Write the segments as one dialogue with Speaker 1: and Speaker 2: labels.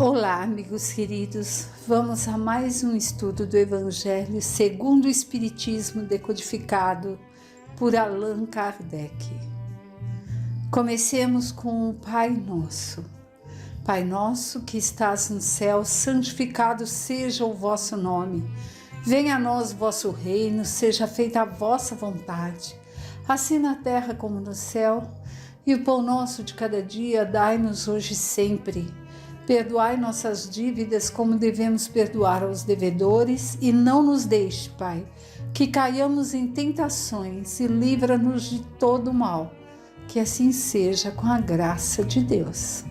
Speaker 1: Olá, amigos queridos. Vamos a mais um estudo do Evangelho segundo o Espiritismo decodificado por Allan Kardec. Comecemos com o Pai Nosso. Pai nosso que estás no céu, santificado seja o vosso nome. Venha a nós o vosso reino, seja feita a vossa vontade, assim na terra como no céu. E o pão nosso de cada dia dai-nos hoje e sempre. Perdoai nossas dívidas como devemos perdoar aos devedores, e não nos deixe, Pai, que caiamos em tentações, e livra-nos de todo o mal. Que assim seja, com a graça de Deus.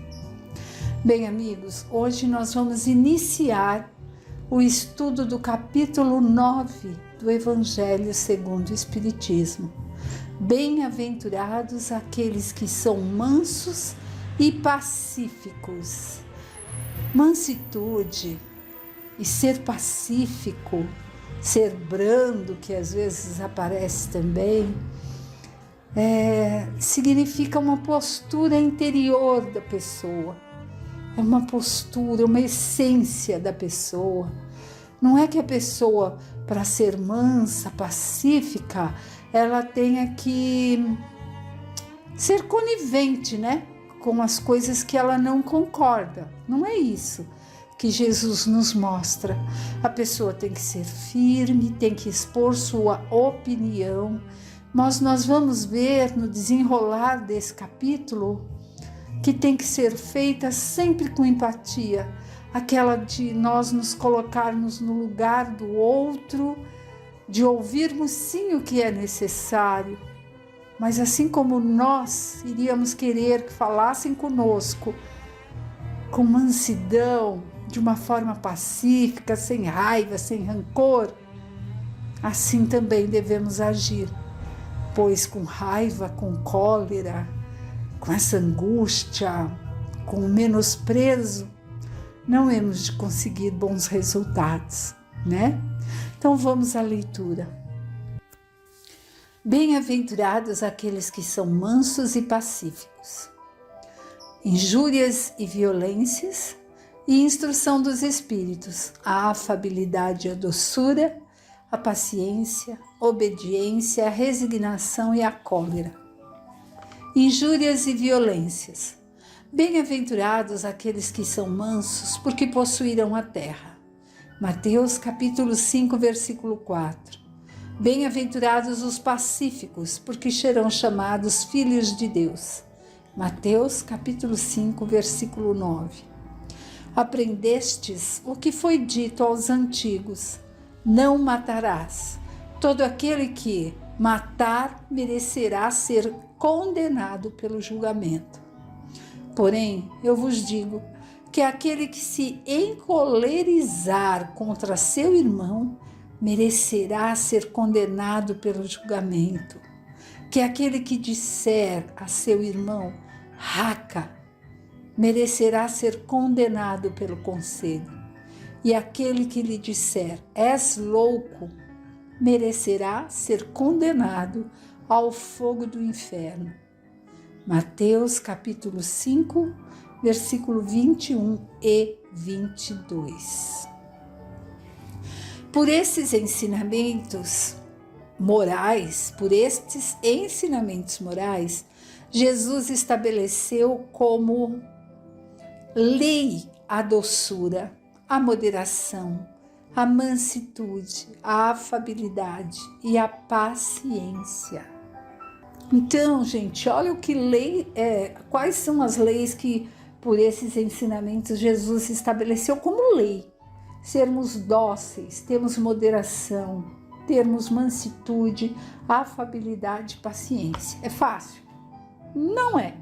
Speaker 1: Bem, amigos, hoje nós vamos iniciar o estudo do capítulo 9 do Evangelho segundo o Espiritismo. Bem-aventurados aqueles que são mansos e pacíficos. Mansitude e ser pacífico, ser brando, que às vezes aparece também, significa uma postura interior da pessoa. É uma postura, uma essência da pessoa. Não é que a pessoa, para ser mansa, pacífica, ela tenha que ser conivente, né? Com as coisas que ela não concorda. Não é isso que Jesus nos mostra. A pessoa tem que ser firme, tem que expor sua opinião, mas nós vamos ver no desenrolar desse capítulo que tem que ser feita sempre com empatia, aquela de nós nos colocarmos no lugar do outro, de ouvirmos sim o que é necessário, mas assim como nós iríamos querer que falassem conosco com mansidão, de uma forma pacífica, sem raiva, sem rancor, assim também devemos agir, pois com raiva, com cólera, com essa angústia, com o menosprezo, não hemos de conseguir bons resultados, né? Então vamos à leitura. Bem-aventurados aqueles que são mansos e pacíficos. Injúrias e violências e instrução dos espíritos, a afabilidade e a doçura, a paciência, a obediência, a resignação e a cólera. Injúrias e violências. Bem-aventurados aqueles que são mansos, porque possuirão a terra. Mateus capítulo 5, versículo 4. Bem-aventurados os pacíficos, porque serão chamados filhos de Deus. Mateus capítulo 5, versículo 9. Aprendestes o que foi dito aos antigos: não matarás. Todo aquele que matar merecerá ser condenado pelo julgamento. Porém, eu vos digo que aquele que se encolerizar contra seu irmão merecerá ser condenado pelo julgamento. Que aquele que disser a seu irmão, raca, merecerá ser condenado pelo conselho. E aquele que lhe disser, és louco, merecerá ser condenado ao fogo do inferno. Mateus capítulo 5, versículo 21 e 22. Por estes ensinamentos morais, Jesus estabeleceu como lei a doçura, a moderação, a mansitude, a afabilidade e a paciência. Então, gente, olha o que lei é, quais são as leis que por esses ensinamentos Jesus estabeleceu como lei. Sermos dóceis, termos moderação, termos mansitude, afabilidade e paciência. É fácil? Não é.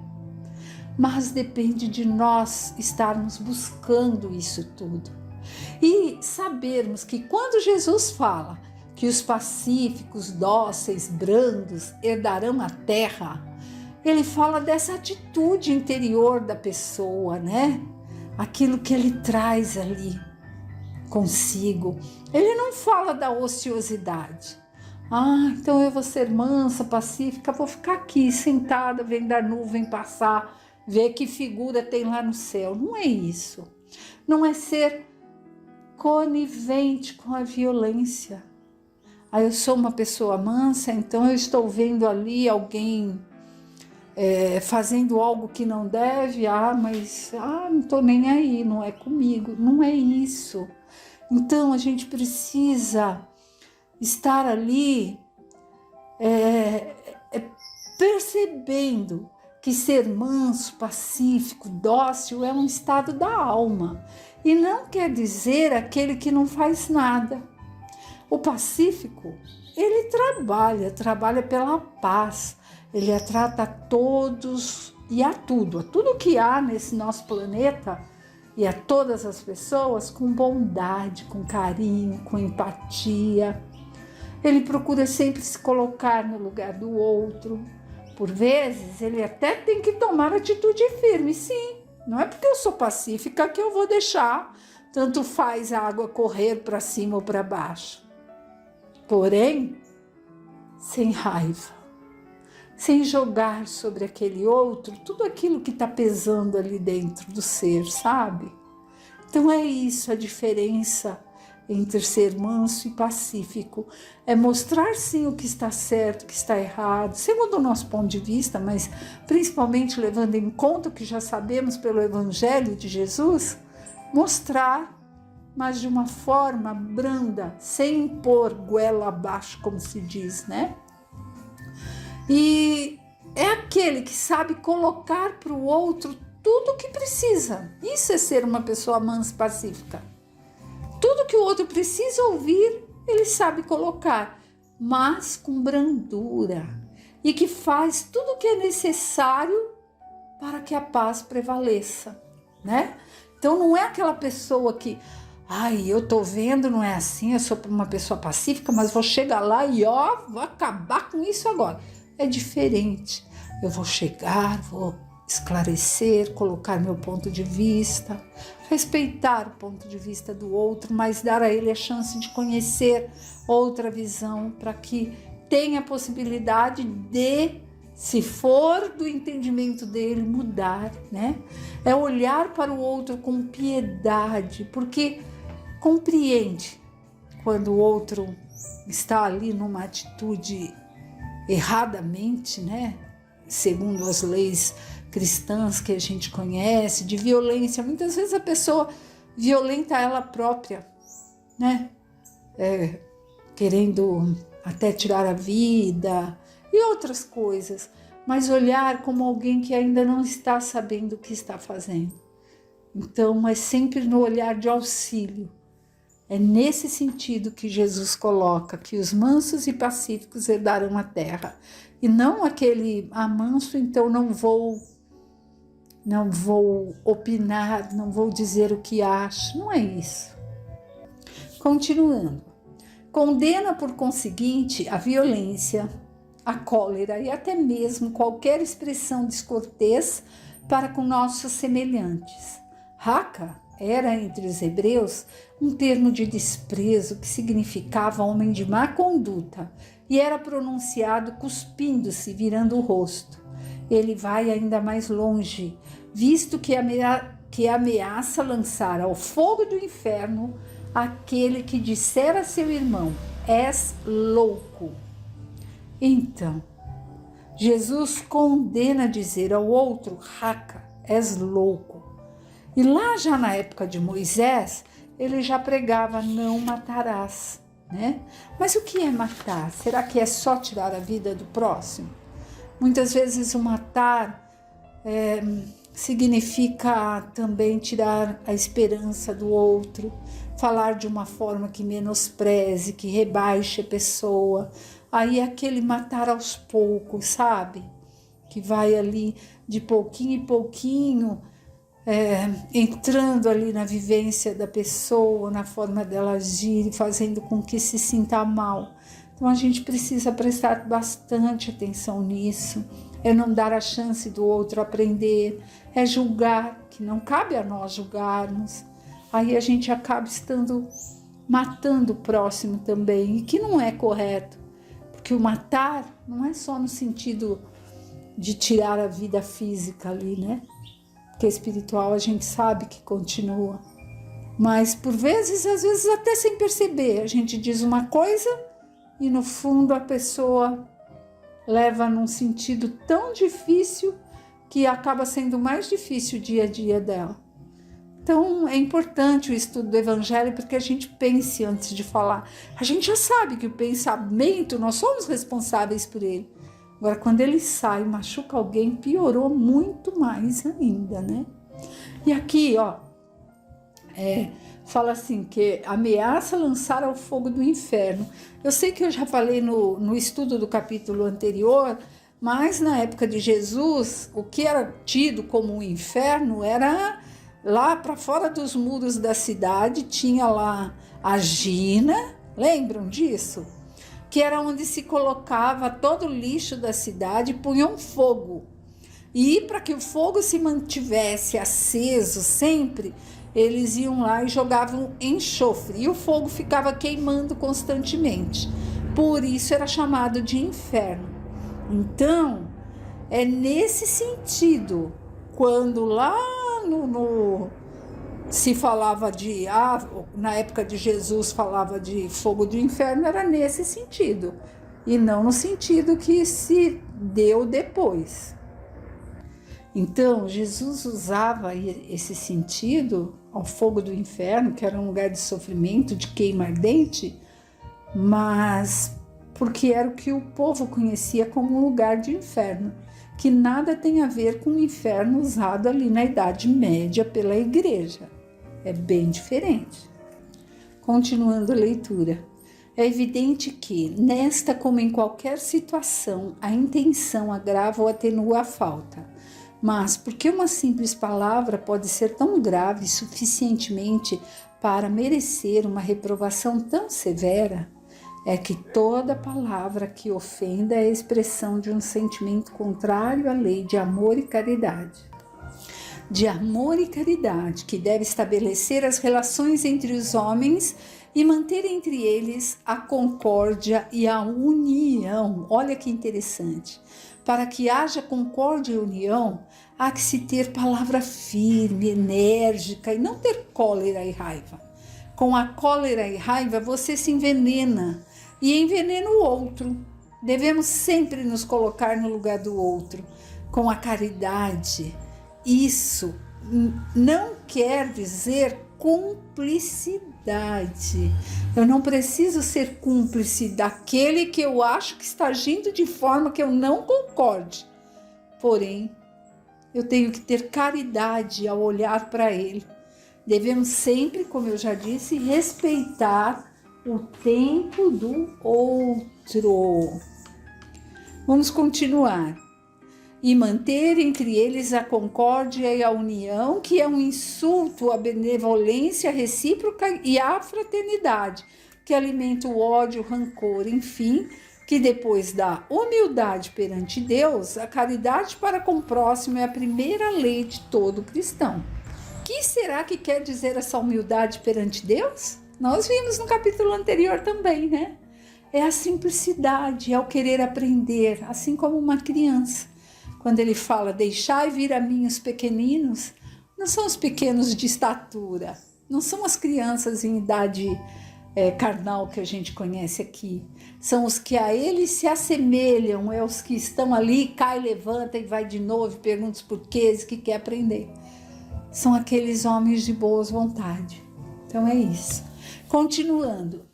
Speaker 1: Mas depende de nós estarmos buscando isso tudo. E sabermos que quando Jesus fala que os pacíficos, dóceis, brandos herdarão a terra, ele fala dessa atitude interior da pessoa, né? Aquilo que ele traz ali consigo. Ele não fala da ociosidade. Então eu vou ser mansa, pacífica, vou ficar aqui sentada, vendo a nuvem passar, ver que figura tem lá no céu. Não é isso. Não é ser conivente com a violência. Eu sou uma pessoa mansa, então eu estou vendo ali alguém fazendo algo que não deve, mas não estou nem aí, não é comigo. Não é isso. Então a gente precisa estar ali percebendo que ser manso, pacífico, dócil é um estado da alma. E não quer dizer aquele que não faz nada. O pacífico, ele trabalha pela paz. Ele trata a todos e a tudo que há nesse nosso planeta e a todas as pessoas com bondade, com carinho, com empatia. Ele procura sempre se colocar no lugar do outro. Por vezes, ele até tem que tomar atitude firme, sim. Não é porque eu sou pacífica que eu vou deixar tanto faz a água correr para cima ou para baixo. Porém, sem raiva, sem jogar sobre aquele outro tudo aquilo que está pesando ali dentro do ser, sabe? Então é isso a diferença entre ser manso e pacífico. É mostrar sim o que está certo, o que está errado, segundo o nosso ponto de vista, mas principalmente levando em conta o que já sabemos pelo Evangelho de Jesus, mostrar, mas de uma forma branda, sem impor goela abaixo, como se diz, né? E é aquele que sabe colocar para o outro tudo o que precisa. Isso é ser uma pessoa mansa e pacífica. Tudo que o outro precisa ouvir, ele sabe colocar, mas com brandura. E que faz tudo o que é necessário para que a paz prevaleça, né? Então não é aquela pessoa que, eu tô vendo, não é assim, eu sou uma pessoa pacífica, mas vou chegar lá e vou acabar com isso agora. É diferente. Eu vou chegar, vou esclarecer, colocar meu ponto de vista, respeitar o ponto de vista do outro, mas dar a ele a chance de conhecer outra visão para que tenha a possibilidade de, se for do entendimento dele, mudar, né? É olhar para o outro com piedade, porque compreende quando o outro está ali numa atitude erradamente, né? Segundo as leis cristãs que a gente conhece, de violência. Muitas vezes a pessoa violenta ela própria, né? Querendo até tirar a vida e outras coisas, mas olhar como alguém que ainda não está sabendo o que está fazendo. Então, é sempre no olhar de auxílio. É nesse sentido que Jesus coloca que os mansos e pacíficos herdarão a terra. E não aquele manso, então não vou opinar, não vou dizer o que acho. Não é isso. Continuando. Condena, por conseguinte, a violência, a cólera e até mesmo qualquer expressão descortês para com nossos semelhantes. Raca era, entre os hebreus, um termo de desprezo que significava homem de má conduta e era pronunciado cuspindo-se, virando o rosto. Ele vai ainda mais longe, visto que ameaça lançar ao fogo do inferno aquele que disser a seu irmão: és louco. Então, Jesus condena dizer ao outro: raca, és louco. E lá já na época de Moisés, ele já pregava: não matarás, né? Mas o que é matar? Será que é só tirar a vida do próximo? Muitas vezes o matar significa também tirar a esperança do outro, falar de uma forma que menospreze, que rebaixe a pessoa. Aí é aquele matar aos poucos, sabe? Que vai ali de pouquinho em pouquinho, entrando ali na vivência da pessoa, na forma dela agir e fazendo com que se sinta mal. Então a gente precisa prestar bastante atenção nisso, é não dar a chance do outro aprender, é julgar, que não cabe a nós julgarmos. Aí a gente acaba matando o próximo também, e que não é correto, porque o matar não é só no sentido de tirar a vida física ali, né? porque espiritual a gente sabe que continua. Mas por vezes, às vezes até sem perceber, a gente diz uma coisa e no fundo a pessoa leva num sentido tão difícil que acaba sendo mais difícil o dia a dia dela. Então é importante o estudo do Evangelho porque a gente pense antes de falar. A gente já sabe que o pensamento, nós somos responsáveis por ele. Agora, quando ele sai e machuca alguém, piorou muito mais ainda, né? E aqui, fala assim, que ameaça lançar ao fogo do inferno. Eu sei que eu já falei no estudo do capítulo anterior, mas na época de Jesus, o que era tido como um inferno era lá para fora dos muros da cidade, tinha lá a Gina, lembram disso? Que era onde se colocava todo o lixo da cidade e punham fogo. E para que o fogo se mantivesse aceso sempre, eles iam lá e jogavam enxofre. E o fogo ficava queimando constantemente. Por isso era chamado de inferno. Então, é nesse sentido, quando lá se falava na época de Jesus falava de fogo do inferno, era nesse sentido, e não no sentido que se deu depois. Então, Jesus usava esse sentido ao fogo do inferno, que era um lugar de sofrimento, de queima ardente, mas porque era o que o povo conhecia como um lugar de inferno, que nada tem a ver com o inferno usado ali na Idade Média pela igreja. É bem diferente. Continuando a leitura. É evidente que, nesta como em qualquer situação, a intenção agrava ou atenua a falta. Mas porque uma simples palavra pode ser tão grave suficientemente para merecer uma reprovação tão severa, é que toda palavra que ofenda é a expressão de um sentimento contrário à lei de amor e caridade. De amor e caridade, que deve estabelecer as relações entre os homens e manter entre eles a concórdia e a união. Olha que interessante. Para que haja concórdia e união, há que se ter palavra firme, enérgica e não ter cólera e raiva. Com a cólera e raiva você se envenena e envenena o outro. Devemos sempre nos colocar no lugar do outro. Com a caridade, isso não quer dizer cumplicidade. Eu não preciso ser cúmplice daquele que eu acho que está agindo de forma que eu não concorde. Porém, eu tenho que ter caridade ao olhar para ele. Devemos sempre, como eu já disse, respeitar o tempo do outro. Vamos continuar. E manter entre eles a concórdia e a união, que é um insulto à benevolência recíproca e à fraternidade, que alimenta o ódio, o rancor, enfim, que depois da humildade perante Deus, a caridade para com o próximo é a primeira lei de todo cristão. O que será que quer dizer essa humildade perante Deus? Nós vimos no capítulo anterior também, né? É a simplicidade, é o querer aprender, assim como uma criança. Quando ele fala, deixai vir a mim os pequeninos, não são os pequenos de estatura, não são as crianças em idade carnal que a gente conhece aqui. São os que a eles se assemelham, é os que estão ali, cai, levanta e vai de novo, pergunta os porquês, que quer aprender. São aqueles homens de boas vontade. Então é isso. Continuando.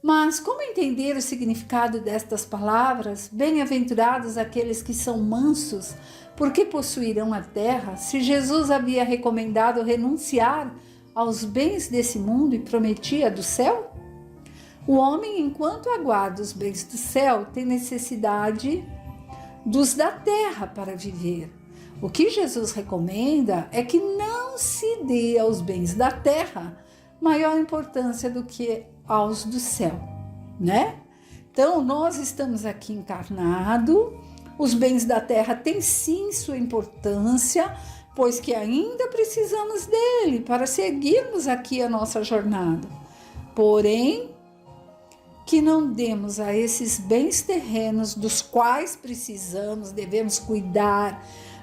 Speaker 1: Mas como entender o significado destas palavras? Bem-aventurados aqueles que são mansos, porque possuirão a terra. Se Jesus havia recomendado renunciar aos bens desse mundo e prometia do céu? O homem, enquanto aguarda os bens do céu, tem necessidade dos da terra para viver. O que Jesus recomenda é que não se dê aos bens da terra maior importância do que aos do céu, né? Então, nós estamos aqui encarnados, os bens da terra têm sim sua importância, pois que ainda precisamos dele para seguirmos aqui a nossa jornada. Porém, que não demos a esses bens terrenos dos quais precisamos, devemos cuidar,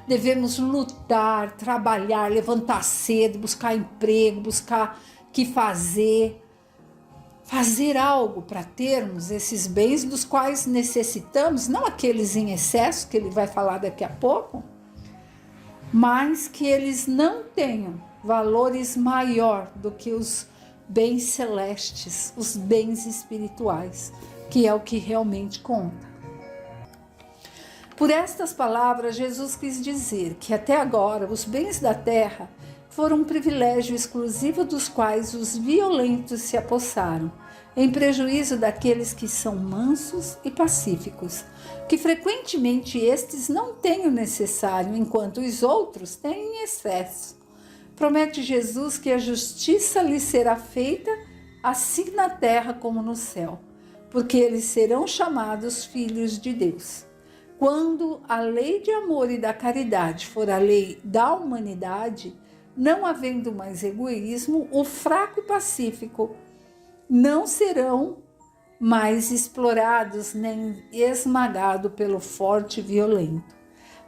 Speaker 1: devemos lutar, trabalhar, levantar cedo, buscar emprego, buscar o que fazer algo para termos esses bens dos quais necessitamos, não aqueles em excesso que ele vai falar daqui a pouco, mas que eles não tenham valores maior do que os bens celestes, os bens espirituais, que é o que realmente conta. Por estas palavras, Jesus quis dizer que até agora os bens da terra foram um privilégio exclusivo dos quais os violentos se apossaram, em prejuízo daqueles que são mansos e pacíficos, que frequentemente estes não têm o necessário, enquanto os outros têm em excesso. Promete Jesus que a justiça lhes será feita assim na terra como no céu, porque eles serão chamados filhos de Deus. Quando a lei de amor e da caridade for a lei da humanidade, não havendo mais egoísmo, o fraco e pacífico não serão mais explorados nem esmagados pelo forte e violento.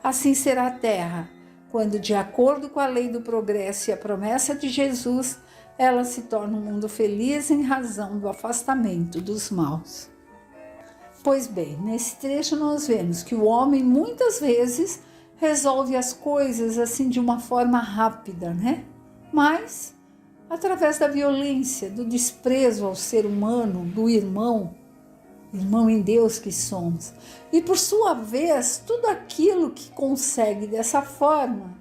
Speaker 1: Assim será a terra, quando, de acordo com a lei do progresso e a promessa de Jesus, ela se torna um mundo feliz em razão do afastamento dos maus. Pois bem, nesse trecho nós vemos que o homem muitas vezes resolve as coisas assim de uma forma rápida, né? Mas através da violência, do desprezo ao ser humano, do irmão em Deus que somos. E por sua vez, tudo aquilo que consegue dessa forma,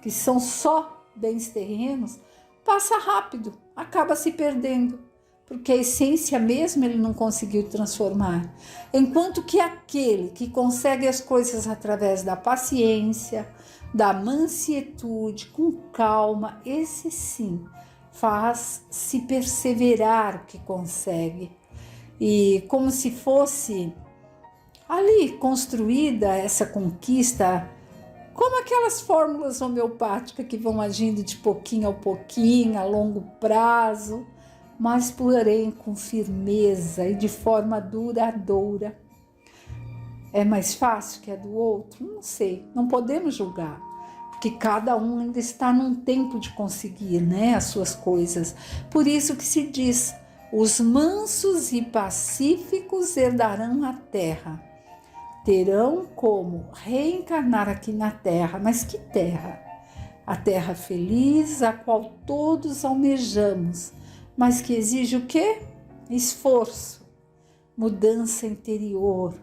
Speaker 1: que são só bens terrenos, passa rápido, acaba se perdendo, porque a essência mesmo ele não conseguiu transformar. Enquanto que aquele que consegue as coisas através da paciência, da mansietude, com calma, esse sim faz-se perseverar o que consegue. E como se fosse ali construída essa conquista, como aquelas fórmulas homeopáticas que vão agindo de pouquinho a pouquinho, a longo prazo, mas porém com firmeza e de forma duradoura. É mais fácil que a do outro? Não sei, não podemos julgar, porque cada um ainda está num tempo de conseguir, né, as suas coisas. Por isso que se diz, os mansos e pacíficos herdarão a terra. Terão como reencarnar aqui na terra, mas que terra? A terra feliz, a qual todos almejamos, mas que exige o quê? Esforço, mudança interior,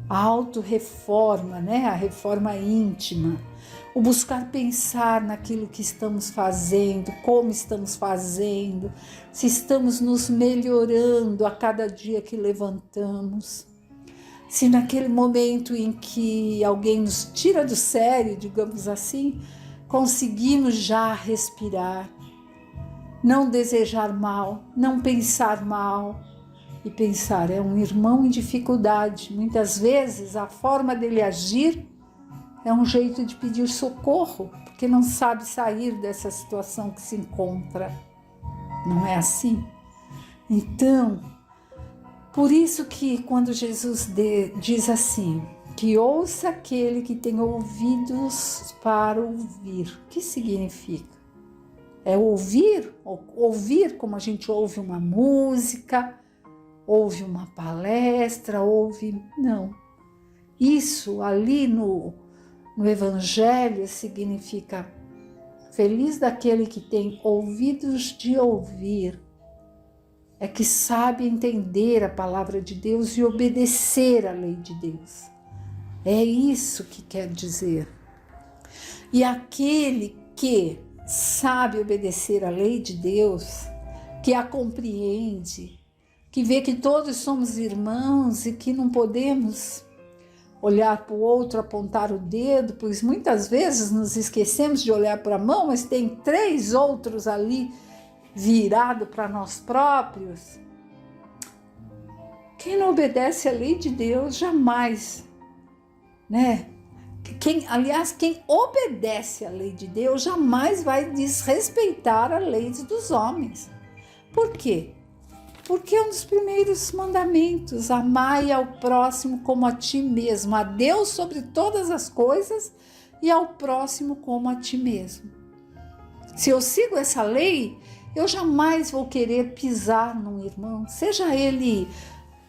Speaker 1: auto-reforma, né? A reforma íntima, o buscar pensar naquilo que estamos fazendo, como estamos fazendo, se estamos nos melhorando a cada dia que levantamos. Se naquele momento em que alguém nos tira do sério, digamos assim, conseguimos já respirar, não desejar mal, não pensar mal. E pensar, é um irmão em dificuldade. Muitas vezes a forma dele agir é um jeito de pedir socorro, porque não sabe sair dessa situação que se encontra. Não é assim? Então, por isso que quando Jesus diz assim, que ouça aquele que tem ouvidos para ouvir, o que significa? É ouvir como a gente ouve uma música, ouve uma palestra, não. Isso ali no Evangelho significa feliz daquele que tem ouvidos de ouvir, é que sabe entender a palavra de Deus e obedecer à lei de Deus. É isso que quer dizer. E aquele que sabe obedecer à lei de Deus, que a compreende, que vê que todos somos irmãos e que não podemos olhar para o outro, apontar o dedo, pois muitas vezes nos esquecemos de olhar para a mão, mas tem 3 outros ali virado para nós próprios. Quem não obedece à lei de Deus jamais, né? Quem obedece à lei de Deus jamais vai desrespeitar a lei dos homens. Por quê? Porque é um dos primeiros mandamentos: amai ao próximo como a ti mesmo, a Deus sobre todas as coisas e ao próximo como a ti mesmo. Se eu sigo essa lei, eu jamais vou querer pisar num irmão, seja ele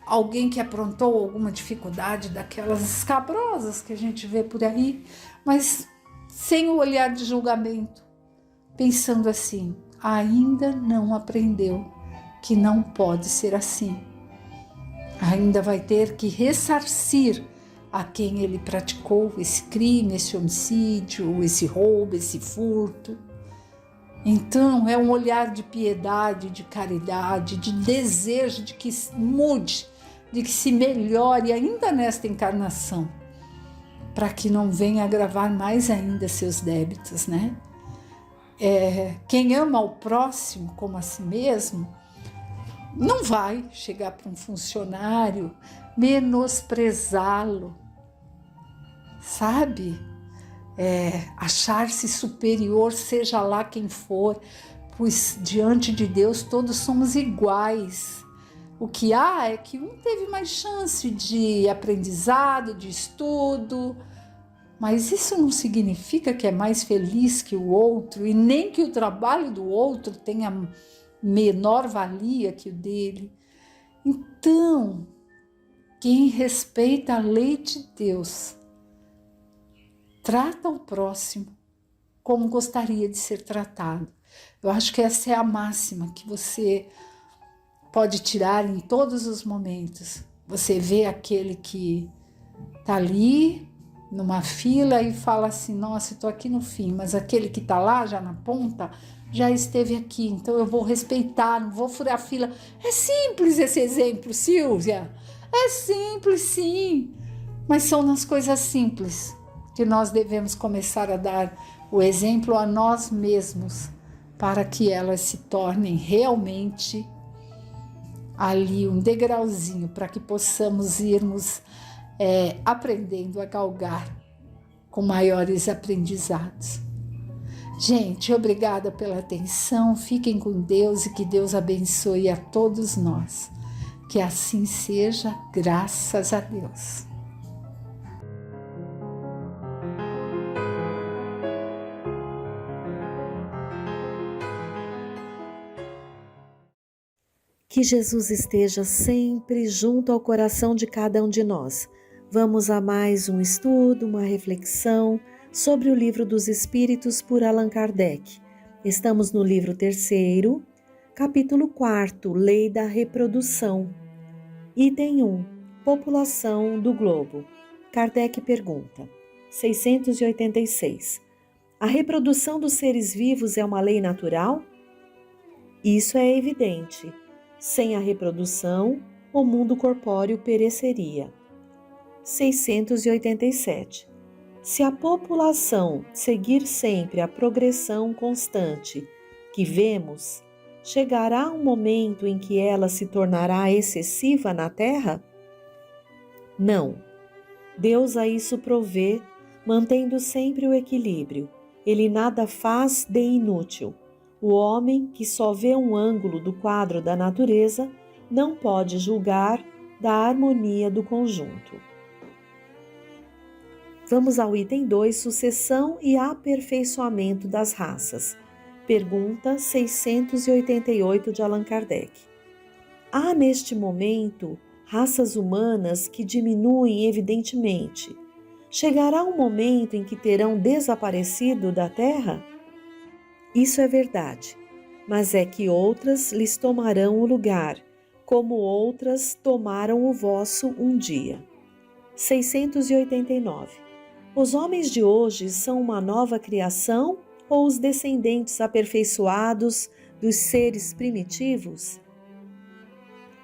Speaker 1: alguém que aprontou alguma dificuldade daquelas escabrosas que a gente vê por aí, mas sem o olhar de julgamento, pensando assim: ainda não aprendeu que não pode ser assim. Ainda vai ter que ressarcir a quem ele praticou esse crime, esse homicídio, esse roubo, esse furto. Então é um olhar de piedade, de caridade, de desejo de que mude, de que se melhore ainda nesta encarnação, para que não venha agravar mais ainda seus débitos, né? Quem ama o próximo como a si mesmo, não vai chegar para um funcionário menosprezá-lo, sabe? Achar-se superior, seja lá quem for, pois diante de Deus todos somos iguais. O que há é que um teve mais chance de aprendizado, de estudo, mas isso não significa que é mais feliz que o outro e nem que o trabalho do outro tenha menor valia que o dele. Então, quem respeita a lei de Deus trata o próximo como gostaria de ser tratado. Eu acho que essa é a máxima que você pode tirar em todos os momentos. Você vê aquele que está ali numa fila e fala assim: nossa, estou aqui no fim, mas aquele que está lá já na ponta já esteve aqui, então eu vou respeitar, não vou furar a fila. É simples esse exemplo, Silvia, é simples sim, mas são nas coisas simples que nós devemos começar a dar o exemplo a nós mesmos, para que elas se tornem realmente ali um degrauzinho, para que possamos irmos aprendendo a galgar com maiores aprendizados. Gente, obrigada pela atenção, fiquem com Deus e que Deus abençoe a todos nós. Que assim seja, graças a Deus.
Speaker 2: Que Jesus esteja sempre junto ao coração de cada um de nós. Vamos a mais um estudo, uma reflexão sobre o Livro dos Espíritos por Allan Kardec. Estamos no livro 3º, capítulo 4, Lei da Reprodução. Item 1, População do Globo. Kardec pergunta, 686. A reprodução dos seres vivos é uma lei natural? Isso é evidente. Sem a reprodução, o mundo corpóreo pereceria. 687. Se a população seguir sempre a progressão constante que vemos, chegará um momento em que ela se tornará excessiva na Terra? Não. Deus a isso provê, mantendo sempre o equilíbrio. Ele nada faz de inútil. O homem, que só vê um ângulo do quadro da natureza, não pode julgar da harmonia do conjunto. Vamos ao item 2, Sucessão e aperfeiçoamento das raças. Pergunta 688 de Allan Kardec. Há neste momento raças humanas que diminuem evidentemente. Chegará um momento em que terão desaparecido da Terra? Isso é verdade, mas é que outras lhes tomarão o lugar, como outras tomaram o vosso um dia. 689. Os homens de hoje são uma nova criação ou os descendentes aperfeiçoados dos seres primitivos?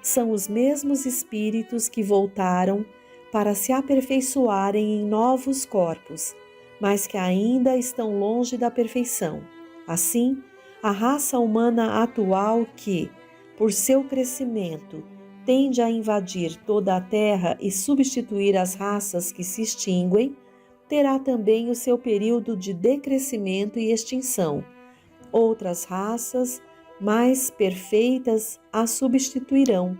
Speaker 2: São os mesmos espíritos que voltaram para se aperfeiçoarem em novos corpos, mas que ainda estão longe da perfeição. Assim, a raça humana atual que, por seu crescimento, tende a invadir toda a Terra e substituir as raças que se extinguem, terá também o seu período de decrescimento e extinção. Outras raças mais perfeitas a substituirão,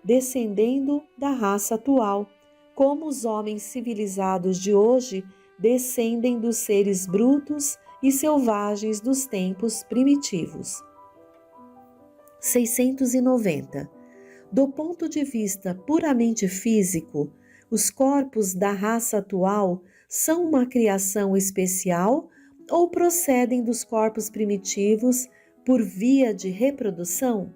Speaker 2: descendendo da raça atual, como os homens civilizados de hoje descendem dos seres brutos e selvagens dos tempos primitivos. 690. Do ponto de vista puramente físico, os corpos da raça atual são uma criação especial ou procedem dos corpos primitivos por via de reprodução?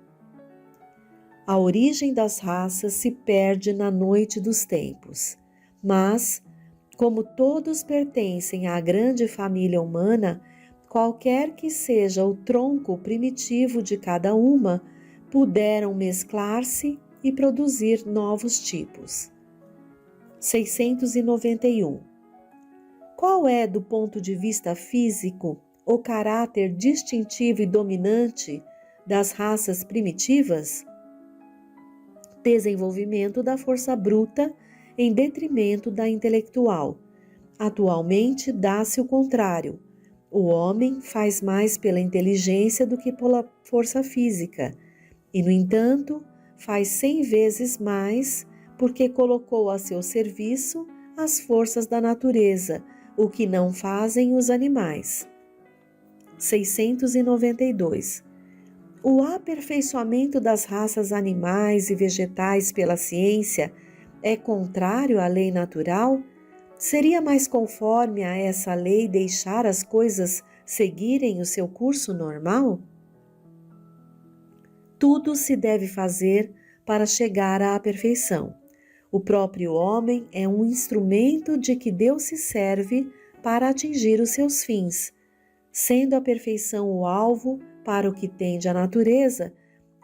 Speaker 2: A origem das raças se perde na noite dos tempos, mas, como todos pertencem à grande família humana, qualquer que seja o tronco primitivo de cada uma, puderam mesclar-se e produzir novos tipos. 691. Qual é, do ponto de vista físico, o caráter distintivo e dominante das raças primitivas? Desenvolvimento da força bruta em detrimento da intelectual. Atualmente dá-se o contrário. O homem faz mais pela inteligência do que pela força física, e, no entanto, faz 100 vezes mais porque colocou a seu serviço as forças da natureza, o que não fazem os animais. 692. O aperfeiçoamento das raças animais e vegetais pela ciência é contrário à lei natural? Seria mais conforme a essa lei deixar as coisas seguirem o seu curso normal? Tudo se deve fazer para chegar à perfeição. O próprio homem é um instrumento de que Deus se serve para atingir os seus fins. Sendo a perfeição o alvo para o que tende a natureza,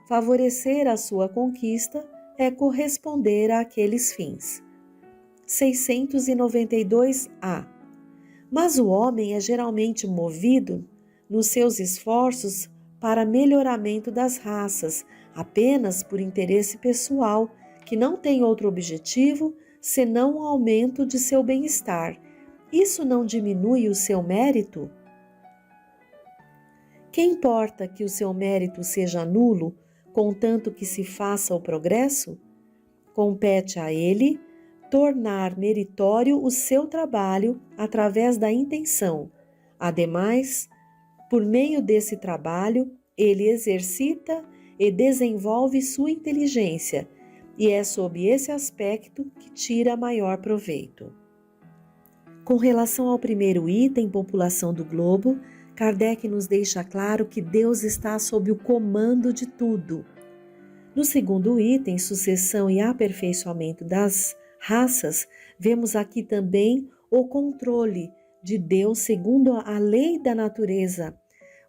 Speaker 2: favorecer a sua conquista é corresponder àqueles fins. 692-A. Mas o homem é geralmente movido nos seus esforços para melhoramento das raças, apenas por interesse pessoal, que não tem outro objetivo senão o aumento de seu bem-estar. Isso não diminui o seu mérito? Que importa que o seu mérito seja nulo, contanto que se faça o progresso? Compete a ele tornar meritório o seu trabalho através da intenção. Ademais, por meio desse trabalho, ele exercita e desenvolve sua inteligência, e é sob esse aspecto que tira maior proveito. Com relação ao primeiro item, população do globo, Kardec nos deixa claro que Deus está sob o comando de tudo. No segundo item, sucessão e aperfeiçoamento das raças, vemos aqui também o controle de Deus segundo a lei da natureza,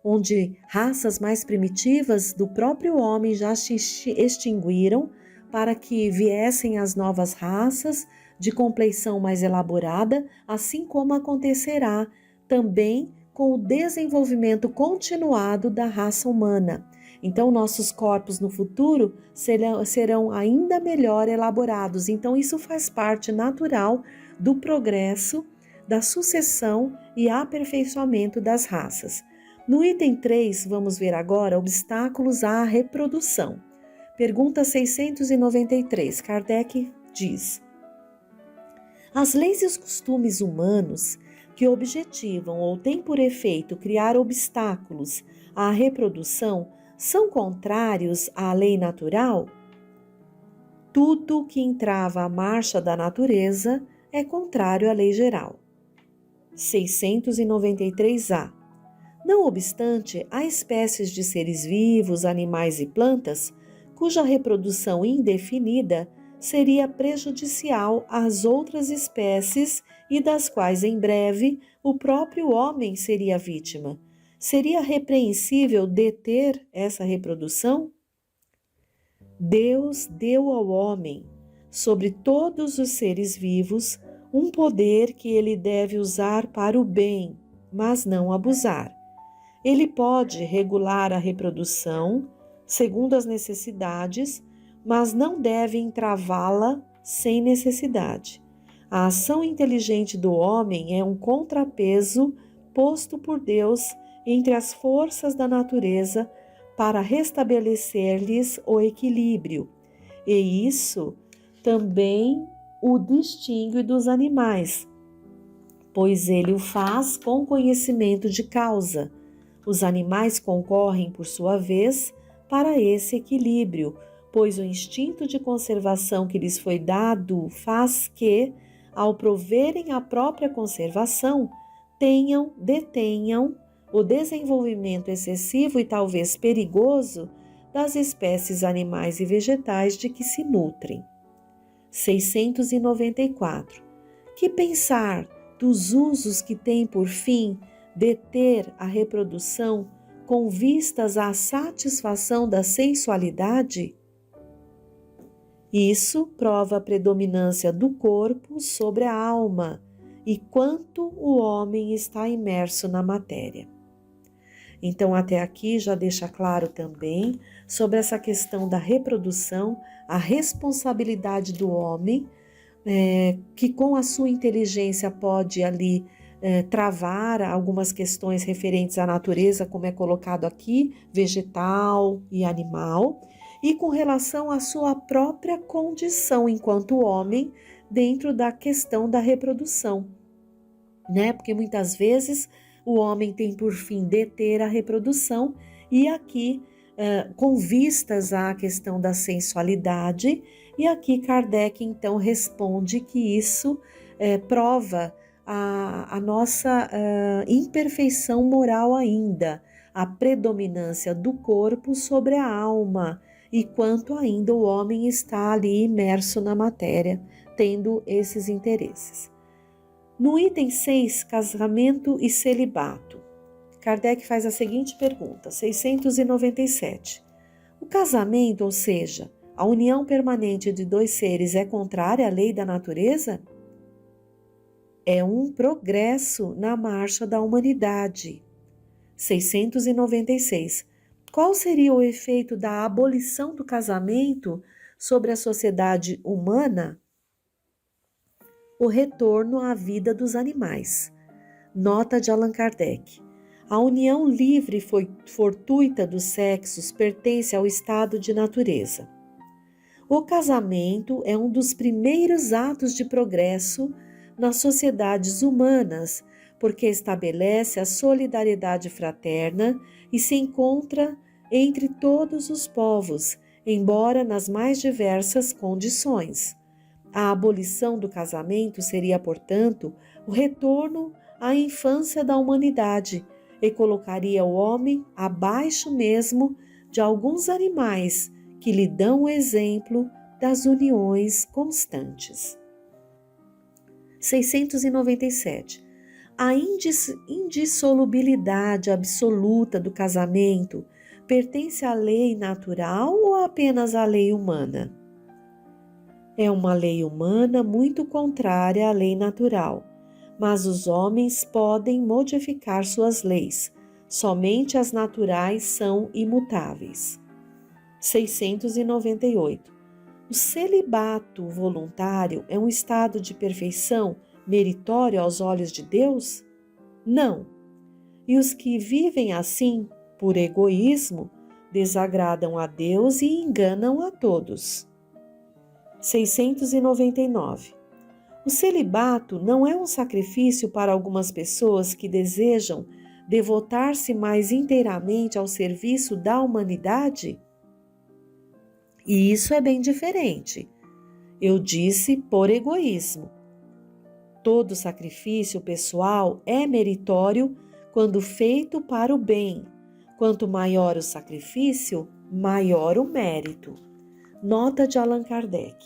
Speaker 2: onde raças mais primitivas do próprio homem já se extinguiram para que viessem as novas raças de compleição mais elaborada, assim como acontecerá também com o desenvolvimento continuado da raça humana. Então, nossos corpos no futuro serão ainda melhor elaborados. Então, isso faz parte natural do progresso, da sucessão e aperfeiçoamento das raças. No item 3, vamos ver agora obstáculos à reprodução. Pergunta 693, Kardec diz: as leis e os costumes humanos que objetivam ou têm por efeito criar obstáculos à reprodução são contrários à lei natural? Tudo que entrava a marcha da natureza é contrário à lei geral. 693-A. Não obstante, há espécies de seres vivos, animais e plantas, cuja reprodução indefinida seria prejudicial às outras espécies e das quais em breve o próprio homem seria vítima. Seria repreensível deter essa reprodução? Deus deu ao homem, sobre todos os seres vivos, um poder que ele deve usar para o bem, mas não abusar. Ele pode regular a reprodução segundo as necessidades, mas não deve entravá-la sem necessidade. A ação inteligente do homem é um contrapeso posto por Deus entre as forças da natureza para restabelecer-lhes o equilíbrio, e isso também o distingue dos animais, pois ele o faz com conhecimento de causa. Os animais concorrem, por sua vez, para esse equilíbrio, pois o instinto de conservação que lhes foi dado faz que, ao proverem a própria conservação, detenham o desenvolvimento excessivo e talvez perigoso das espécies animais e vegetais de que se nutrem. 694. Que pensar dos usos que tem por fim deter a reprodução com vistas à satisfação da sensualidade? Isso prova a predominância do corpo sobre a alma e quanto o homem está imerso na matéria. Então, até aqui já deixa claro também sobre essa questão da reprodução, a responsabilidade do homem, que com a sua inteligência pode ali travar algumas questões referentes à natureza, como é colocado aqui, vegetal e animal, e com relação à sua própria condição enquanto homem dentro da questão da reprodução, né? Porque muitas vezes o homem tem por fim deter a reprodução e aqui com vistas à questão da sensualidade, e aqui Kardec então responde que isso prova a nossa imperfeição moral ainda, a predominância do corpo sobre a alma, e quanto ainda o homem está ali imerso na matéria, tendo esses interesses. No item 6, casamento e celibato, Kardec faz a seguinte pergunta, 697. O casamento, ou seja, a união permanente de dois seres é contrária à lei da natureza? É um progresso na marcha da humanidade. 696. Qual seria o efeito da abolição do casamento sobre a sociedade humana? O retorno à vida dos animais. Nota de Allan Kardec. A união livre e fortuita dos sexos pertence ao estado de natureza. O casamento é um dos primeiros atos de progresso nas sociedades humanas, porque estabelece a solidariedade fraterna e se encontra entre todos os povos, embora nas mais diversas condições. A abolição do casamento seria, portanto, o retorno à infância da humanidade e colocaria o homem abaixo mesmo de alguns animais que lhe dão o exemplo das uniões constantes. 697. A indissolubilidade absoluta do casamento pertence à lei natural ou apenas à lei humana? É uma lei humana muito contrária à lei natural, mas os homens podem modificar suas leis, somente as naturais são imutáveis. 698. O celibato voluntário é um estado de perfeição meritório aos olhos de Deus? Não. E os que vivem assim, por egoísmo, desagradam a Deus e enganam a todos. 699. O celibato não é um sacrifício para algumas pessoas que desejam devotar-se mais inteiramente ao serviço da humanidade? E isso é bem diferente. Eu disse por egoísmo. Todo sacrifício pessoal é meritório quando feito para o bem. Quanto maior o sacrifício, maior o mérito. Nota de Allan Kardec.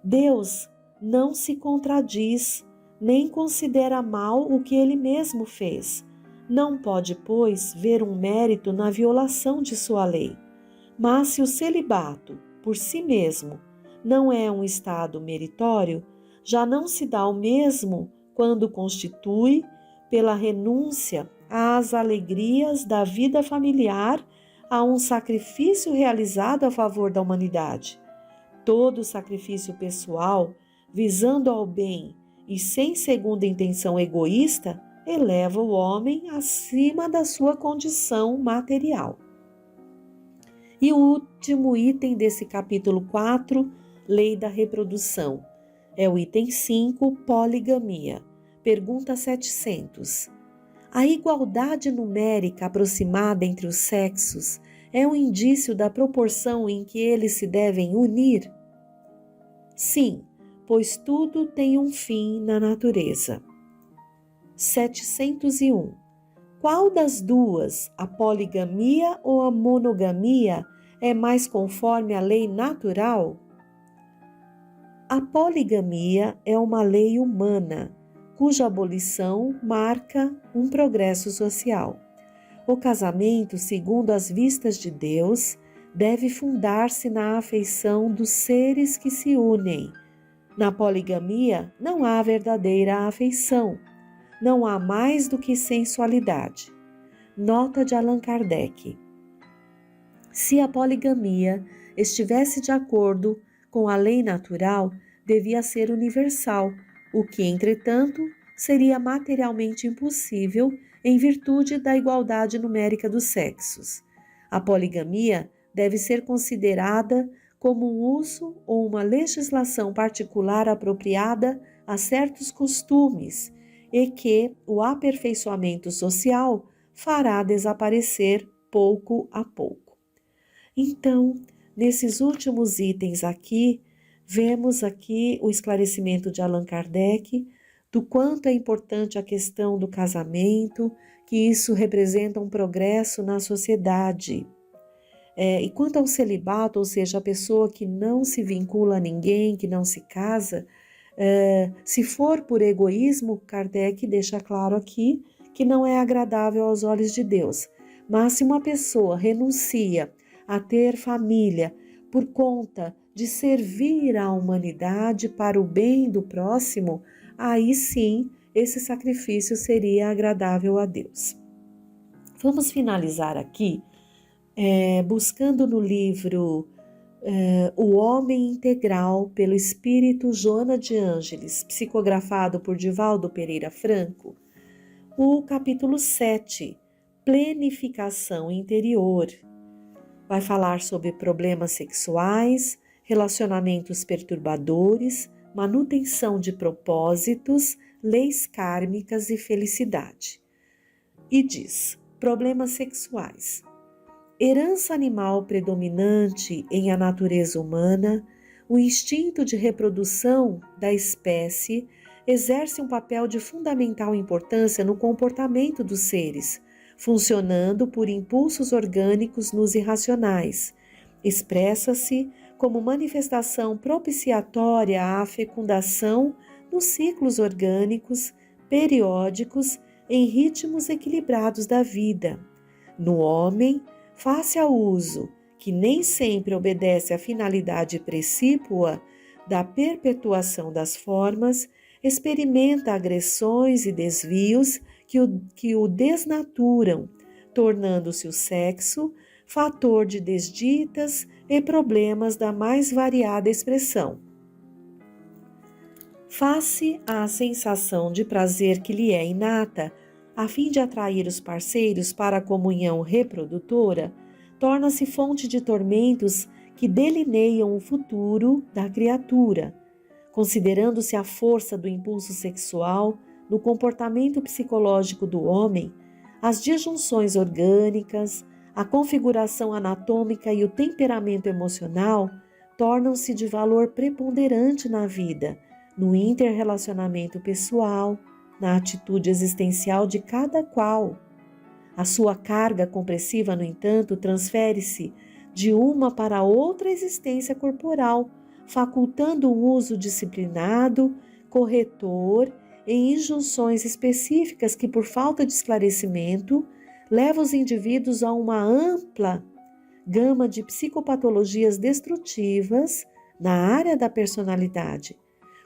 Speaker 2: Deus não se contradiz, nem considera mal o que ele mesmo fez. Não pode, pois, ver um mérito na violação de sua lei. Mas se o celibato, por si mesmo, não é um estado meritório, já não se dá o mesmo quando constitui, pela renúncia às alegrias da vida familiar, a um sacrifício realizado a favor da humanidade. Todo sacrifício pessoal, visando ao bem e sem segunda intenção egoísta, eleva o homem acima da sua condição material. E o último item desse capítulo 4, Lei da Reprodução, é o item 5, poligamia. Pergunta 700. A igualdade numérica aproximada entre os sexos é um indício da proporção em que eles se devem unir? Sim, pois tudo tem um fim na natureza. 701. Qual das duas, a poligamia ou a monogamia, é mais conforme à lei natural? A poligamia é uma lei humana, cuja abolição marca um progresso social. O casamento, segundo as vistas de Deus, deve fundar-se na afeição dos seres que se unem. Na poligamia, não há verdadeira afeição. Não há mais do que sensualidade. Nota de Allan Kardec. Se a poligamia estivesse de acordo com a lei natural, devia ser universal, o que, entretanto, seria materialmente impossível em virtude da igualdade numérica dos sexos. A poligamia deve ser considerada como um uso ou uma legislação particular apropriada a certos costumes e que o aperfeiçoamento social fará desaparecer pouco a pouco. Então, nesses últimos itens aqui, vemos aqui o esclarecimento de Allan Kardec do quanto é importante a questão do casamento, que isso representa um progresso na sociedade. E quanto ao celibato, ou seja, a pessoa que não se vincula a ninguém, que não se casa, se for por egoísmo, Kardec deixa claro aqui que não é agradável aos olhos de Deus. Mas se uma pessoa renuncia a ter família por conta de servir à humanidade para o bem do próximo, aí sim esse sacrifício seria agradável a Deus. Vamos finalizar aqui buscando no livro O Homem Integral, pelo Espírito Joana de Ângeles, psicografado por Divaldo Pereira Franco, o capítulo 7, Plenificação Interior. Vai falar sobre problemas sexuais, relacionamentos perturbadores, manutenção de propósitos, leis kármicas e felicidade. E diz: problemas sexuais. Herança animal predominante em a natureza humana, o instinto de reprodução da espécie exerce um papel de fundamental importância no comportamento dos seres, funcionando por impulsos orgânicos nos irracionais. Expressa-se como manifestação propiciatória à fecundação nos ciclos orgânicos periódicos em ritmos equilibrados da vida. No homem, face ao uso, que nem sempre obedece à finalidade precípua da perpetuação das formas, experimenta agressões e desvios que o desnaturam, tornando-se o sexo fator de desditas e problemas da mais variada expressão. Face à sensação de prazer que lhe é inata, a fim de atrair os parceiros para a comunhão reprodutora, torna-se fonte de tormentos que delineiam o futuro da criatura. Considerando-se a força do impulso sexual no comportamento psicológico do homem, as disjunções orgânicas, a configuração anatômica e o temperamento emocional tornam-se de valor preponderante na vida, no interrelacionamento pessoal, na atitude existencial de cada qual. A sua carga compressiva, no entanto, transfere-se de uma para outra existência corporal, facultando um uso disciplinado, corretor, em injunções específicas que, por falta de esclarecimento, leva os indivíduos a uma ampla gama de psicopatologias destrutivas na área da personalidade.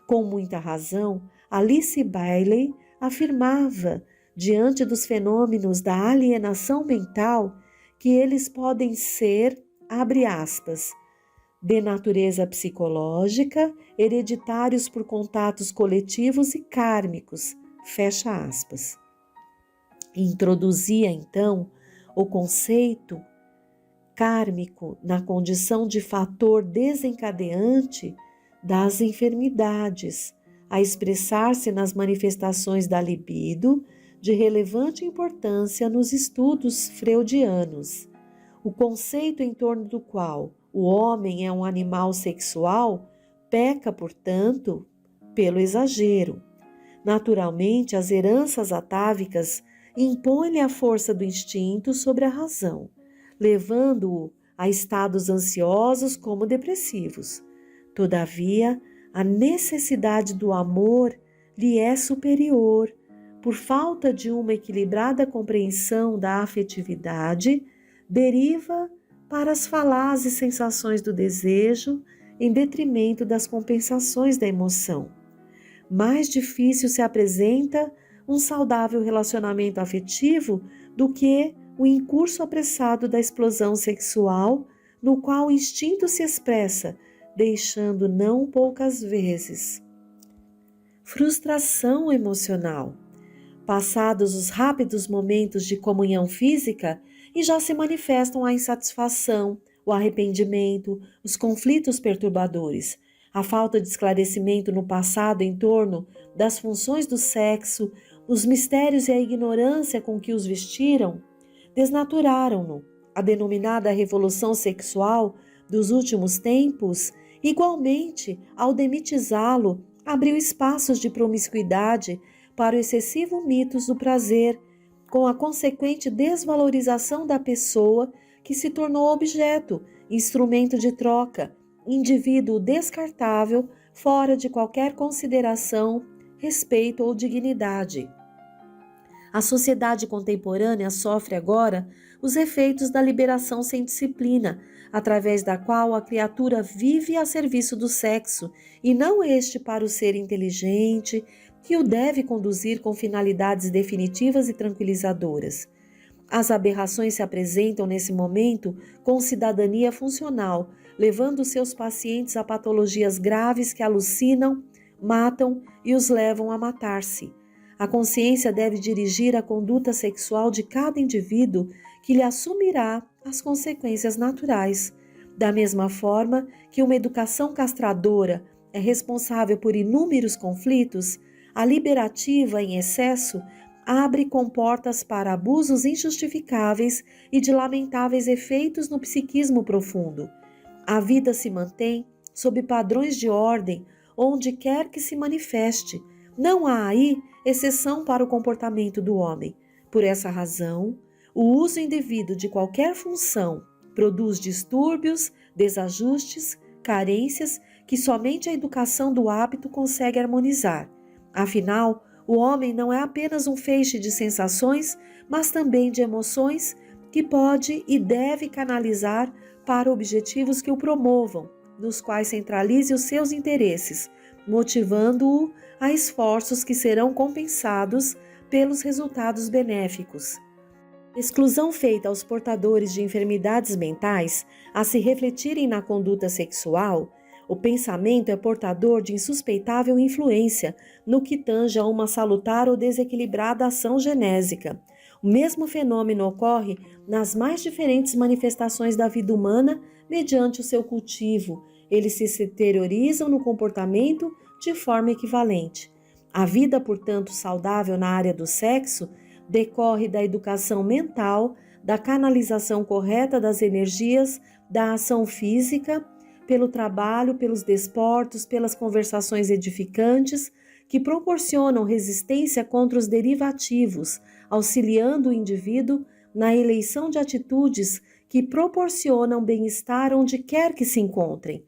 Speaker 2: Com muita razão, Alice Bailey afirmava, diante dos fenômenos da alienação mental, que eles podem ser, abre aspas, de natureza psicológica, hereditários por contatos coletivos e kármicos, fecha aspas. Introduzia, então, o conceito kármico na condição de fator desencadeante das enfermidades, a expressar-se nas manifestações da libido, de relevante importância nos estudos freudianos. O conceito em torno do qual o homem é um animal sexual peca, portanto, pelo exagero. Naturalmente, as heranças atávicas impõem-lhe a força do instinto sobre a razão, levando-o a estados ansiosos como depressivos. Todavia, a necessidade do amor lhe é superior, por falta de uma equilibrada compreensão da afetividade, deriva para as falazes sensações do desejo em detrimento das compensações da emoção. Mais difícil se apresenta um saudável relacionamento afetivo do que o incurso apressado da explosão sexual, no qual o instinto se expressa, deixando não poucas vezes frustração emocional. Passados os rápidos momentos de comunhão física, e já se manifestam a insatisfação, o arrependimento, os conflitos perturbadores, a falta de esclarecimento no passado em torno das funções do sexo, os mistérios e a ignorância com que os vestiram, desnaturaram-no. A denominada revolução sexual dos últimos tempos, igualmente, ao demitizá-lo, abriu espaços de promiscuidade para o excessivo mitos do prazer, com a consequente desvalorização da pessoa que se tornou objeto, instrumento de troca, indivíduo descartável, fora de qualquer consideração, respeito ou dignidade. A sociedade contemporânea sofre agora os efeitos da liberação sem disciplina, através da qual a criatura vive a serviço do sexo, e não este para o ser inteligente, que o deve conduzir com finalidades definitivas e tranquilizadoras. As aberrações se apresentam nesse momento com cidadania funcional, levando seus pacientes a patologias graves que alucinam, matam e os levam a matar-se. A consciência deve dirigir a conduta sexual de cada indivíduo, que lhe assumirá as consequências naturais. Da mesma forma que uma educação castradora é responsável por inúmeros conflitos, a liberativa em excesso abre comportas para abusos injustificáveis e de lamentáveis efeitos no psiquismo profundo. A vida se mantém sob padrões de ordem onde quer que se manifeste. Não há aí exceção para o comportamento do homem. Por essa razão, o uso indevido de qualquer função produz distúrbios, desajustes, carências que somente a educação do hábito consegue harmonizar. Afinal, o homem não é apenas um feixe de sensações, mas também de emoções que pode e deve canalizar para objetivos que o promovam, nos quais centralize os seus interesses, motivando-o a esforços que serão compensados pelos resultados benéficos. Exclusão feita aos portadores de enfermidades mentais a se refletirem na conduta sexual. O pensamento é portador de insuspeitável influência no que tange a uma salutar ou desequilibrada ação genésica. O mesmo fenômeno ocorre nas mais diferentes manifestações da vida humana mediante o seu cultivo. Eles se exteriorizam no comportamento de forma equivalente. A vida, portanto, saudável na área do sexo decorre da educação mental, da canalização correta das energias, da ação física, pelo trabalho, pelos desportos, pelas conversações edificantes, que proporcionam resistência contra os derivativos, auxiliando o indivíduo na eleição de atitudes que proporcionam bem-estar onde quer que se encontrem.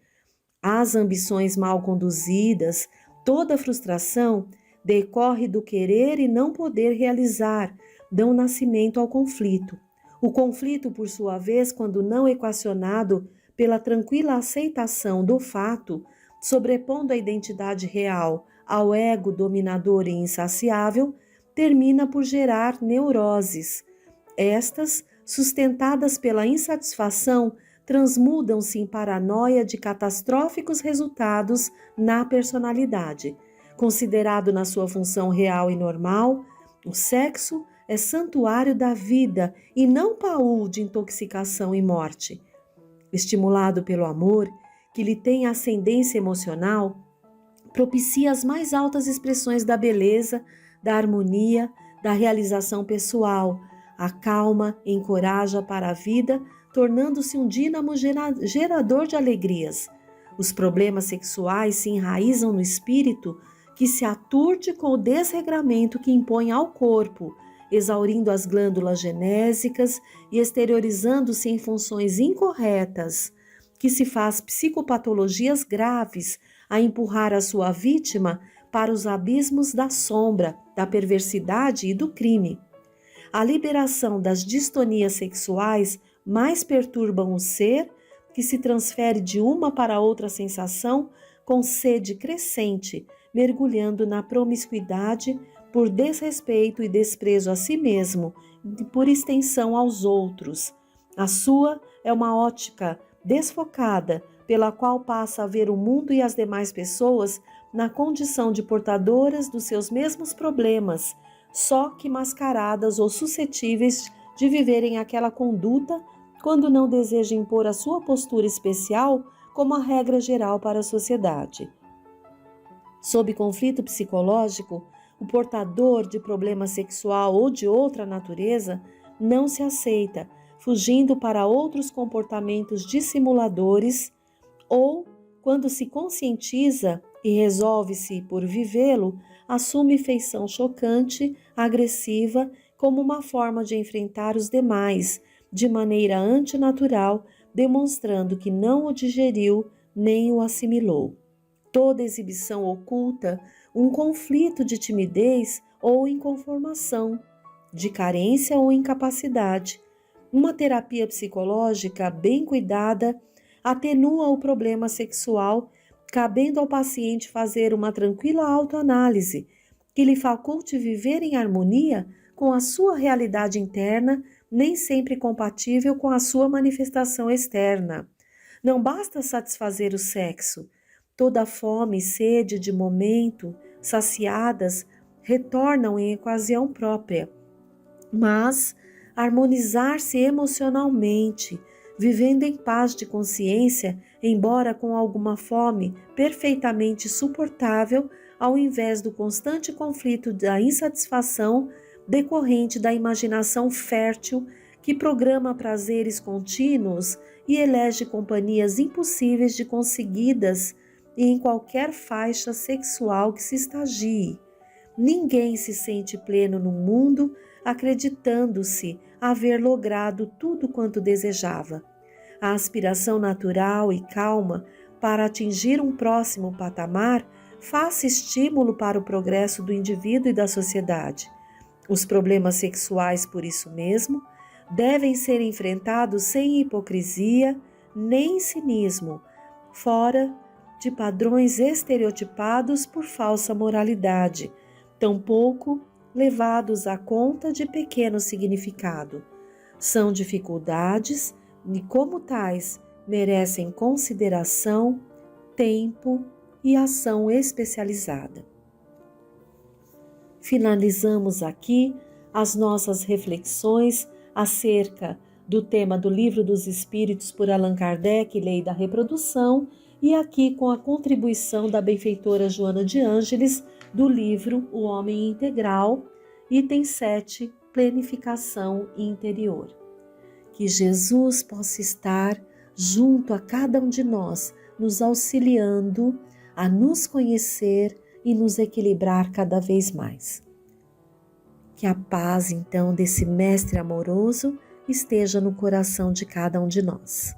Speaker 2: As ambições mal conduzidas, toda frustração, decorre do querer e não poder realizar, dão nascimento ao conflito. O conflito, por sua vez, quando não equacionado pela tranquila aceitação do fato, sobrepondo a identidade real ao ego dominador e insaciável, termina por gerar neuroses. Estas, sustentadas pela insatisfação, transmudam-se em paranoia de catastróficos resultados na personalidade. Considerado na sua função real e normal, o sexo é santuário da vida e não baú de intoxicação e morte. Estimulado pelo amor, que lhe tem ascendência emocional, propicia as mais altas expressões da beleza, da harmonia, da realização pessoal, acalma e encoraja para a vida, tornando-se um dínamo gerador de alegrias. Os problemas sexuais se enraizam no espírito, que se aturde com o desregramento que impõe ao corpo, exaurindo as glândulas genésicas e exteriorizando-se em funções incorretas, que se faz psicopatologias graves a empurrar a sua vítima para os abismos da sombra, da perversidade e do crime. A liberação das distonias sexuais mais perturbam o ser, que se transfere de uma para outra sensação com sede crescente, mergulhando na promiscuidade por desrespeito e desprezo a si mesmo e por extensão aos outros. A sua é uma ótica desfocada, pela qual passa a ver o mundo e as demais pessoas na condição de portadoras dos seus mesmos problemas, só que mascaradas ou suscetíveis de viverem aquela conduta quando não deseja impor a sua postura especial como a regra geral para a sociedade. Sob conflito psicológico, o portador de problema sexual ou de outra natureza não se aceita, fugindo para outros comportamentos dissimuladores, ou, quando se conscientiza e resolve-se por vivê-lo, assume feição chocante, agressiva, como uma forma de enfrentar os demais, de maneira antinatural, demonstrando que não o digeriu nem o assimilou. Toda exibição oculta um conflito de timidez ou inconformação, de carência ou incapacidade. Uma terapia psicológica bem cuidada atenua o problema sexual, cabendo ao paciente fazer uma tranquila autoanálise que lhe faculte viver em harmonia com a sua realidade interna, nem sempre compatível com a sua manifestação externa. Não basta satisfazer o sexo. Toda fome e sede de momento, saciadas, retornam em ocasião própria. Mas harmonizar-se emocionalmente, vivendo em paz de consciência, embora com alguma fome perfeitamente suportável, ao invés do constante conflito da insatisfação decorrente da imaginação fértil que programa prazeres contínuos e elege companhias impossíveis de conseguidas e em qualquer faixa sexual que se estagie. Ninguém se sente pleno no mundo acreditando-se haver logrado tudo quanto desejava. A aspiração natural e calma para atingir um próximo patamar faz estímulo para o progresso do indivíduo e da sociedade. Os problemas sexuais, por isso mesmo, devem ser enfrentados sem hipocrisia nem cinismo, fora de padrões estereotipados por falsa moralidade, tampouco levados à conta de pequeno significado. São dificuldades e, como tais, merecem consideração, tempo e ação especializada. Finalizamos aqui as nossas reflexões acerca do tema do Livro dos Espíritos por Allan Kardec, Lei da Reprodução, e aqui com a contribuição da benfeitora Joana de Ângeles, do livro O Homem Integral, item 7, Planificação Interior. Que Jesus possa estar junto a cada um de nós, nos auxiliando a nos conhecer e nos equilibrar cada vez mais. Que a paz, então, desse Mestre amoroso esteja no coração de cada um de nós.